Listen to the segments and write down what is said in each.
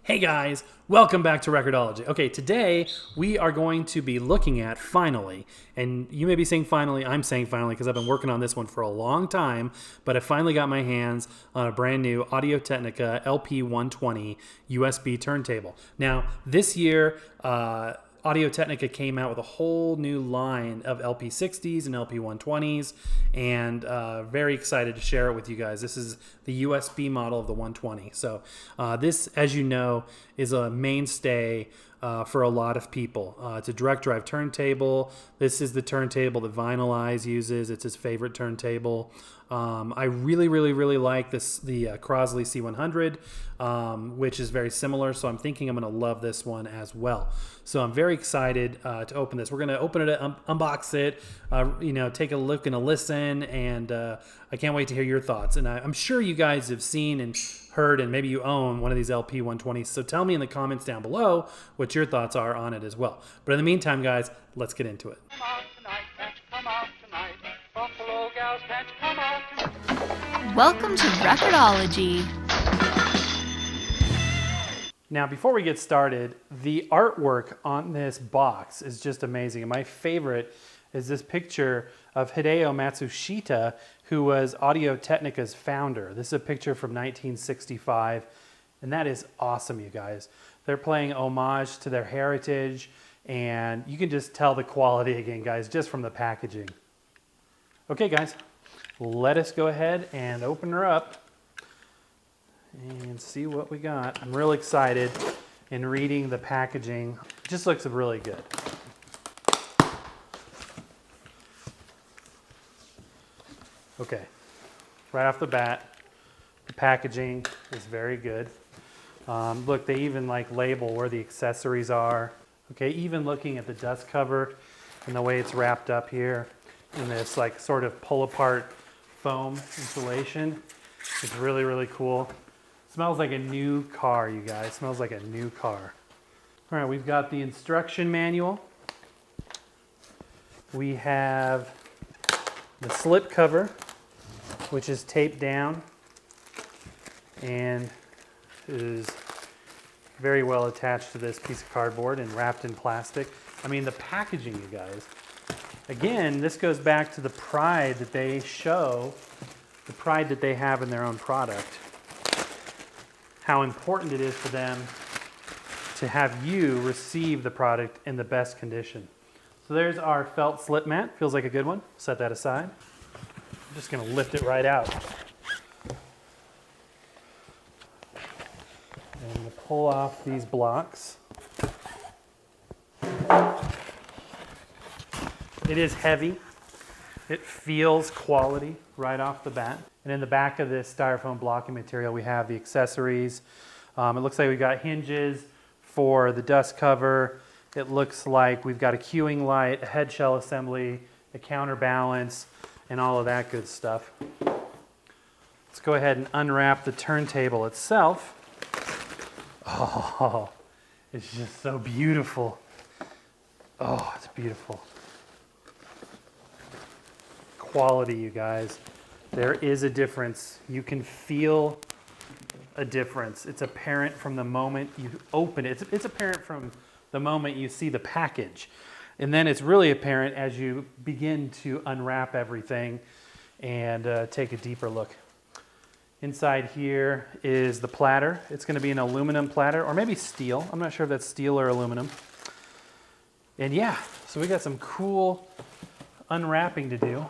Hey guys, welcome back to Record-ology. Okay, today we are going to be looking at finally, and you may be saying finally, I'm saying finally because I've been working on this one for a long time, but I finally got my hands on a brand new Audio-Technica LP120 USB turntable. Now, this year, Audio-Technica came out with a whole new line of LP60s and LP120s, and very excited to share it with you guys. This is the USB model of the 120. So this, as you know, is a mainstay for a lot of people. It's a direct drive turntable. This is the turntable that Vinyl Eyes uses. It's his favorite turntable. I really like the Crosley C100, which is very similar. So I'm thinking I'm going to love this one as well. So I'm very excited to open this. We're going to open it, unbox it, take a look and a listen, and I can't wait to hear your thoughts. And I'm sure you guys have seen and heard, and maybe you own one of these LP120s. So tell me in the comments down below what your thoughts are on it as well. But in the meantime, guys, let's get into it. Welcome to Record-ology. Now, before we get started, the artwork on this box is just amazing. And my favorite is this picture of Hideo Matsushita, who was Audio-Technica's founder. This is a picture from 1965, and that is awesome, you guys. They're paying homage to their heritage, and you can just tell the quality again, guys, just from the packaging. Okay, guys, let us go ahead and open her up and see what we got. I'm real excited in reading the packaging. It just looks really good. Okay, right off the bat, the packaging is very good. Look, they even label where the accessories are. Okay, even looking at the dust cover and the way it's wrapped up here in this sort of pull apart foam insulation. It's really cool. Smells like a new car, you guys. Smells like a new car. All right, we've got the instruction manual. We have the slip cover, which is taped down and is very well attached to this piece of cardboard and wrapped in plastic. I mean, the packaging, you guys. Again, this goes back to the pride that they show, the pride that they have in their own product. How important it is for them to have you receive the product in the best condition. So there's our felt slip mat. Feels like a good one. Set that aside. I'm just going to lift it right out. And pull off these blocks. It is heavy. It feels quality right off the bat. And in the back of this styrofoam blocking material, we have the accessories. It looks like we've got hinges for the dust cover. It looks like we've got a cueing light, a head shell assembly, a counterbalance, and all of that good stuff. Let's go ahead and unwrap the turntable itself. Oh, it's just so beautiful. Oh, it's beautiful. Quality, you guys. There is a difference. You can feel a difference. It's apparent from the moment you open it. It's apparent from the moment you see the package. And then it's really apparent as you begin to unwrap everything and take a deeper look. Inside here is the platter. It's going to be an aluminum platter, or maybe steel. I'm not sure if that's steel or aluminum. And yeah, so we got some cool unwrapping to do.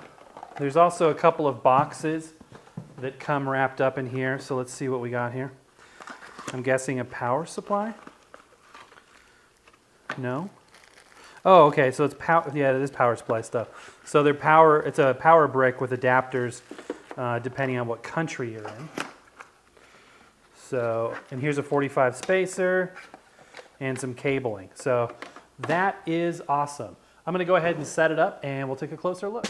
There's also a couple of boxes that come wrapped up in here. So let's see what we got here. I'm guessing a power supply? No? Oh, okay. So it's power. Yeah, it is power supply stuff. So it's a power brick with adapters depending on what country you're in. So, and here's a 45 spacer and some cabling. So that is awesome. I'm going to go ahead and set it up and we'll take a closer look.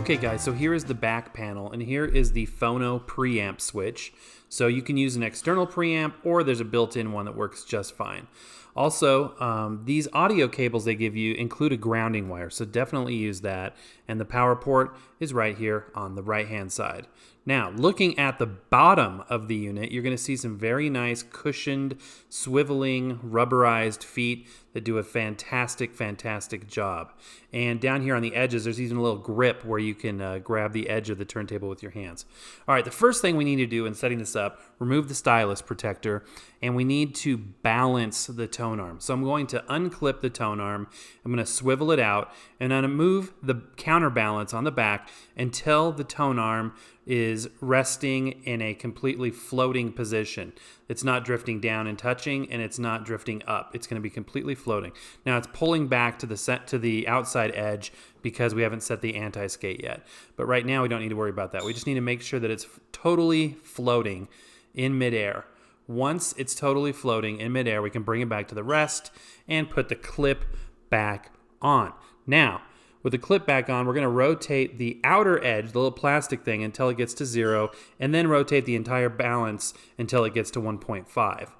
Okay guys, so here is the back panel, and here is the phono preamp switch. So you can use an external preamp, or there's a built-in one that works just fine. Also, these audio cables they give you include a grounding wire, so definitely use that. And the power port is right here on the right-hand side. Now, looking at the bottom of the unit, you're going to see some very nice cushioned, swiveling, rubberized feet that do a fantastic, fantastic job. And down here on the edges, there's even a little grip where you can grab the edge of the turntable with your hands. All right, the first thing we need to do in setting this up, remove the stylus protector, and we need to balance the tone arm. So I'm going to unclip the tone arm, I'm going to swivel it out, and I'm going to move the counterbalance on the back until the tone arm is resting in a completely floating position. It's not drifting down and touching, and it's not drifting up. It's going to be completely floating. Now it's pulling back to the outside edge because we haven't set the anti-skate yet. But right now we don't need to worry about that. We just need to make sure that it's totally floating in midair. Once it's totally floating in midair, we can bring it back to the rest and put the clip back on. Now, with the clip back on, we're going to rotate the outer edge, the little plastic thing, until it gets to 0, and then rotate the entire balance until it gets to 1.5.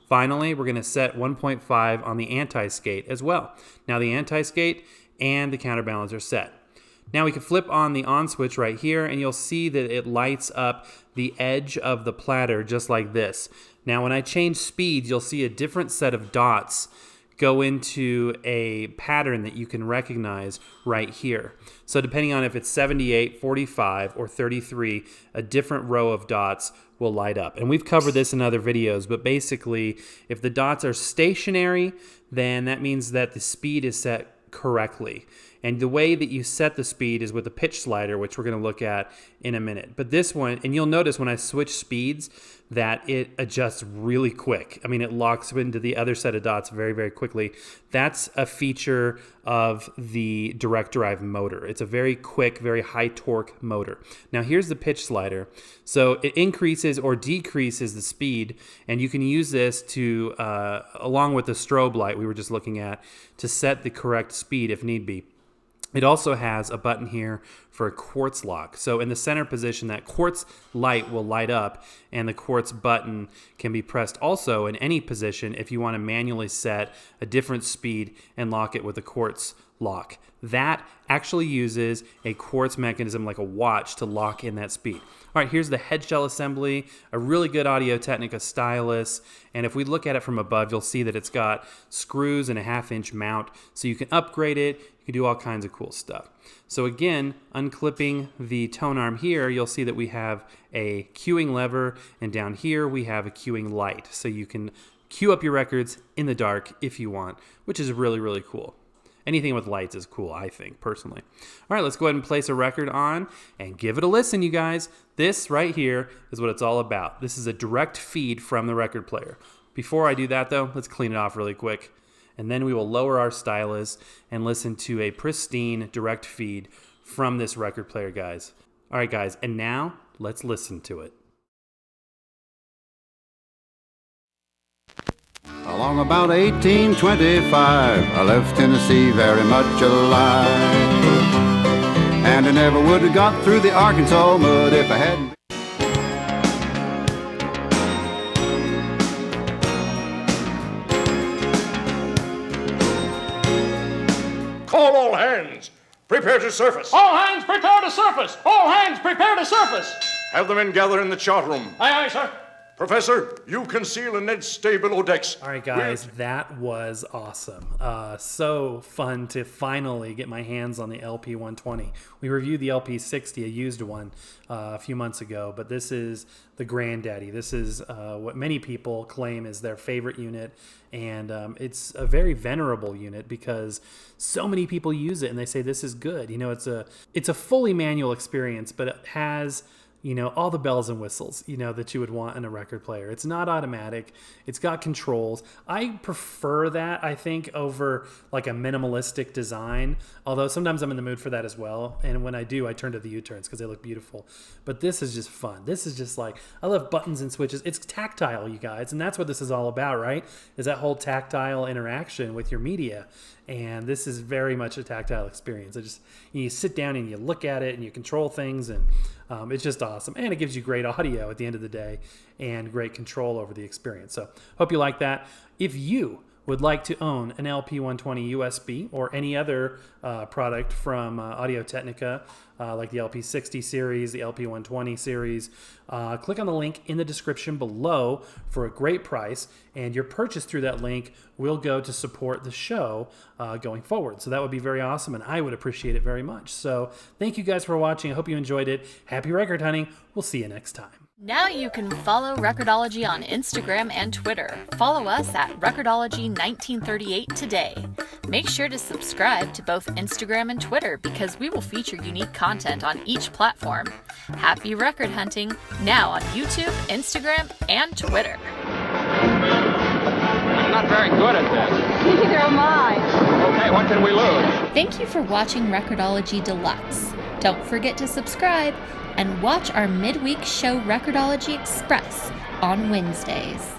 Finally, we're going to set 1.5 on the anti-skate as well. Now the anti-skate and the counterbalance are set. Now we can flip on the on switch right here, and you'll see that it lights up the edge of the platter just like this. Now when I change speeds, you'll see a different set of dots go into a pattern that you can recognize right here. So depending on if it's 78, 45, or 33, a different row of dots will light up. And we've covered this in other videos, but basically if the dots are stationary, then that means that the speed is set correctly. And the way that you set the speed is with a pitch slider, which we're going to look at in a minute. But this one, and you'll notice when I switch speeds that it adjusts really quick. I mean, it locks into the other set of dots very, very quickly. That's a feature of the direct drive motor. It's a very quick, very high torque motor. Now here's the pitch slider. So it increases or decreases the speed, and you can use this to, along with the strobe light we were just looking at, to set the correct speed if need be. It also has a button here for a quartz lock. So in the center position, that quartz light will light up, and the quartz button can be pressed also in any position if you want to manually set a different speed and lock it with a quartz lock. That actually uses a quartz mechanism like a watch to lock in that speed. All right, here's the head shell assembly, a really good Audio Technica stylus, and if we look at it from above, you'll see that it's got screws and a 1/2-inch mount, so you can upgrade it, you can do all kinds of cool stuff. So again, unclipping the tone arm here, you'll see that we have a cueing lever, and down here we have a cueing light, so you can cue up your records in the dark if you want, which is really, really cool. Anything with lights is cool, I think, personally. All right, let's go ahead and place a record on and give it a listen, you guys. This right here is what it's all about. This is a direct feed from the record player. Before I do that, though, let's clean it off really quick. And then we will lower our stylus and listen to a pristine direct feed from this record player, guys. All right, guys, and now let's listen to it. Along about 1825, I left Tennessee very much alive. And I never would have got through the Arkansas mud if I hadn't. Call all hands. Prepare to surface. All hands prepare to surface! All hands prepare to surface! Have the men gather in the chart room. Aye, aye, sir. Professor, you conceal and Ned stay below decks. All right, guys, that was awesome. So fun to finally get my hands on the LP120. We reviewed the LP60, a used one, a few months ago, but this is the granddaddy. This is what many people claim is their favorite unit, and it's a very venerable unit because so many people use it and they say this is good. You know, it's a fully manual experience, but it has, you know, all the bells and whistles, you know, that you would want in a record player. It's not automatic. It's got controls. I prefer that, I think, over like a minimalistic design, although sometimes I'm in the mood for that as well. And when I do, I turn to the U-turns because they look beautiful. But this is just fun. This is just like, I love buttons and switches. It's tactile, you guys. And that's what this is all about, right? Is that whole tactile interaction with your media. And this is very much a tactile experience. You sit down and you look at it and you control things, and it's just awesome. And it gives you great audio at the end of the day and great control over the experience. So hope you like that. If you would like to own an LP120 USB or any other product from Audio-Technica, like the LP60 series, the LP120 series, click on the link in the description below for a great price, and your purchase through that link will go to support the show going forward. So that would be very awesome, and I would appreciate it very much. So thank you guys for watching. I hope you enjoyed it. Happy record hunting. We'll see you next time. Now you can follow Record-ology on Instagram and Twitter. Follow us at Record-ology1938 today. Make sure to subscribe to both Instagram and Twitter because we will feature unique content on each platform. Happy record hunting now on YouTube, Instagram, and Twitter. I'm not very good at this. Neither am I. Okay, what can we lose? Thank you for watching Record-ology Deluxe. Don't forget to subscribe and watch our midweek show Record-ology Express on Wednesdays.